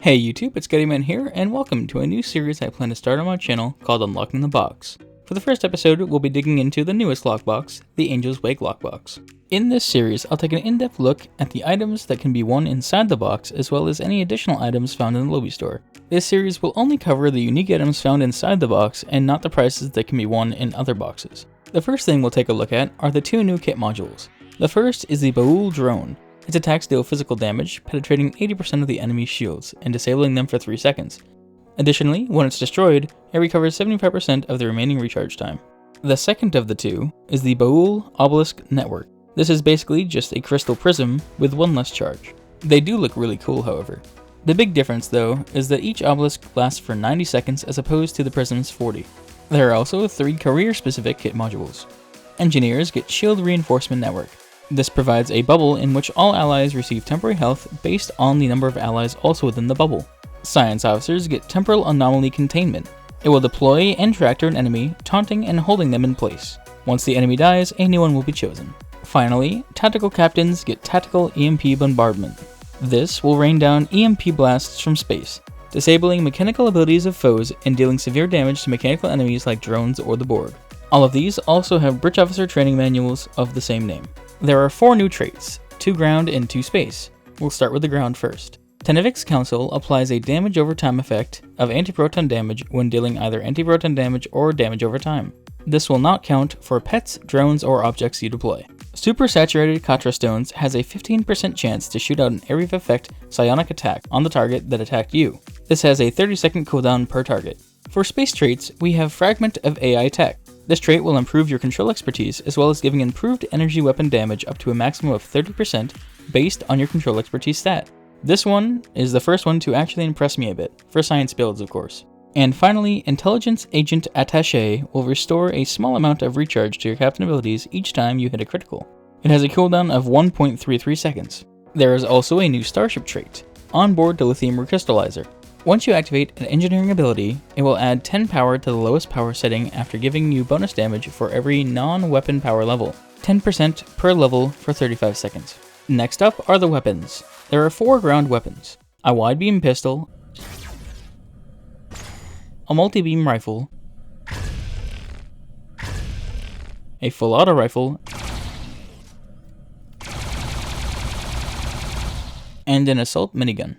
Hey YouTube, it's Gettyman here, and welcome to a new series I plan to start on my channel called Unlocking the Box. For the first episode, we'll be digging into the newest lockbox, the Angel's Wake lockbox. In this series, I'll take an in-depth look at the items that can be won inside the box, as well as any additional items found in the lobby store. This series will only cover the unique items found inside the box, and not the prices that can be won in other boxes. The first thing we'll take a look at are the two new kit modules. The first is the Baul Drone. Its attacks deal physical damage, penetrating 80% of the enemy's shields, and disabling them for 3 seconds. Additionally, when it's destroyed, it recovers 75% of the remaining recharge time. The second of the two is the Baul Obelisk Network. This is basically just a crystal prism with one less charge. They do look really cool, however. The big difference, though, is that each obelisk lasts for 90 seconds as opposed to the prism's 40. There are also 3 career-specific kit modules. Engineers get Shield Reinforcement Network. This provides a bubble in which all allies receive temporary health based on the number of allies also within the bubble. Science officers get Temporal Anomaly Containment. It will deploy and tractor an enemy, taunting and holding them in place. Once the enemy dies, a new one will be chosen. Finally, tactical captains get Tactical EMP Bombardment. This will rain down EMP blasts from space, disabling mechanical abilities of foes and dealing severe damage to mechanical enemies like drones or the Borg. All of these also have Bridge Officer training manuals of the same name. There are 4 new traits, 2 ground and 2 space. We'll start with the ground first. Tenevik's Council applies a damage over time effect of anti-proton damage when dealing either anti-proton damage or damage over time. This will not count for pets, drones, or objects you deploy. Super Saturated Katra Stones has a 15% chance to shoot out an area of effect psionic attack on the target that attacked you. This has a 30-second cooldown per target. For space traits, we have Fragment of AI Tech. This trait will improve your control expertise, as well as giving improved energy weapon damage up to a maximum of 30% based on your control expertise stat. This one is the first one to actually impress me a bit, for science builds of course. And finally, Intelligence Agent Attaché will restore a small amount of recharge to your captain abilities each time you hit a critical. It has a cooldown of 1.33 seconds. There is also a new Starship trait, Onboard Dilithium Recrystallizer. Once you activate an engineering ability, it will add 10 power to the lowest power setting after giving you bonus damage for every non-weapon power level, 10% per level for 35 seconds. Next up are the weapons. There are 4 ground weapons, a wide beam pistol, a multi-beam rifle, a full auto rifle, and an assault minigun.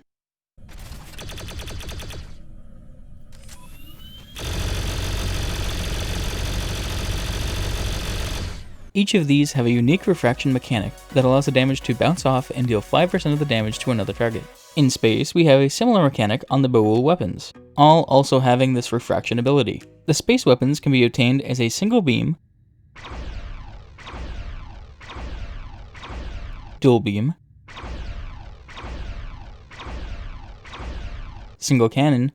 Each of these have a unique refraction mechanic that allows the damage to bounce off and deal 5% of the damage to another target. In space, we have a similar mechanic on the Baul weapons, all also having this refraction ability. The space weapons can be obtained as a single beam, dual beam, single cannon,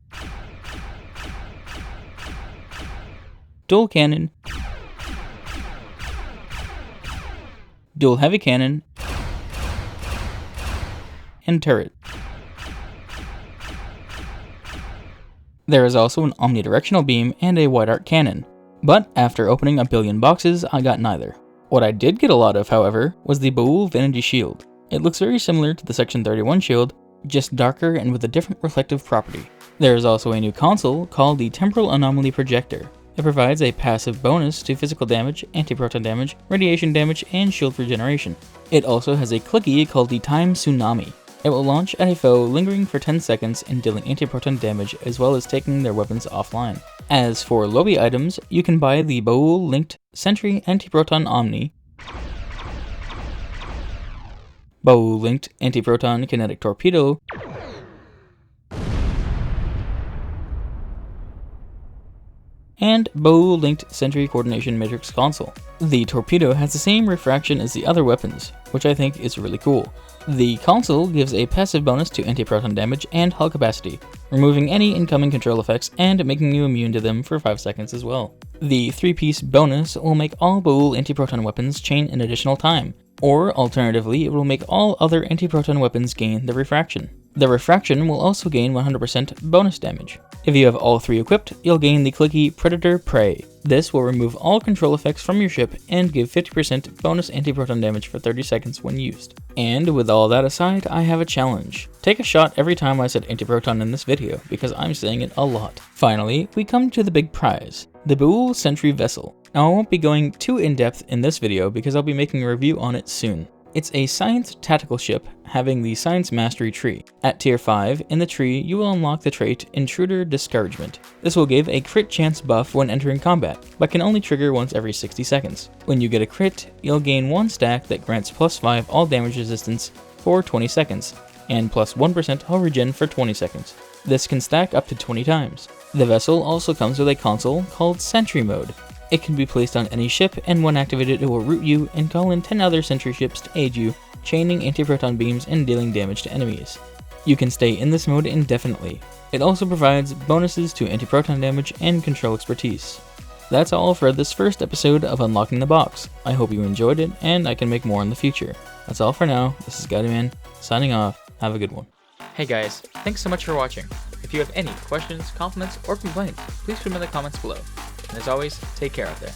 dual cannon, dual heavy cannon, and turret. There is also an omnidirectional beam and a wide arc cannon, but after opening a billion boxes, I got neither. What I did get a lot of, however, was the Baul Vanity Shield. It looks very similar to the Section 31 shield, just darker and with a different reflective property. There is also a new console called the Temporal Anomaly Projector. It provides a passive bonus to physical damage, anti-proton damage, radiation damage, and shield regeneration. It also has a clicky called the Time Tsunami. It will launch at a foe lingering for 10 seconds and dealing anti-proton damage as well as taking their weapons offline. As for lobby items, you can buy the Baul linked Sentry Anti-Proton Omni, Baul linked Anti-Proton Kinetic Torpedo, and Baul linked Sentry Coordination Matrix Console. The torpedo has the same refraction as the other weapons, which I think is really cool. The console gives a passive bonus to anti-proton damage and hull capacity, removing any incoming control effects and making you immune to them for 5 seconds as well. The 3-piece bonus will make all Baul anti-proton weapons chain an additional time, or alternatively it will make all other anti-proton weapons gain the refraction. The refraction will also gain 100% bonus damage. If you have all 3 equipped, you'll gain the clicky Predator Prey. This will remove all control effects from your ship and give 50% bonus anti-proton damage for 30 seconds when used. And with all that aside, I have a challenge. Take a shot every time I said anti-proton in this video, because I'm saying it a lot. Finally, we come to the big prize, the Bull Sentry Vessel. Now I won't be going too in-depth in this video because I'll be making a review on it soon. It's a science tactical ship having the Science Mastery tree. At tier 5, in the tree, you will unlock the trait Intruder Discouragement. This will give a crit chance buff when entering combat, but can only trigger once every 60 seconds. When you get a crit, you'll gain 1 stack that grants +5 all damage resistance for 20 seconds, and +1% hull regen for 20 seconds. This can stack up to 20 times. The vessel also comes with a console called Sentry Mode. It can be placed on any ship, and when activated it will root you and call in 10 other sentry ships to aid you, chaining anti-proton beams and dealing damage to enemies. You can stay in this mode indefinitely. It also provides bonuses to anti-proton damage and control expertise. That's all for this first episode of Unlocking the Box. I hope you enjoyed it, and I can make more in the future. That's all for now. This is Guideman, signing off. Have a good one. Hey guys, thanks so much for watching. If you have any questions, compliments, or complaints, please put them in the comments below. And as always, take care out there.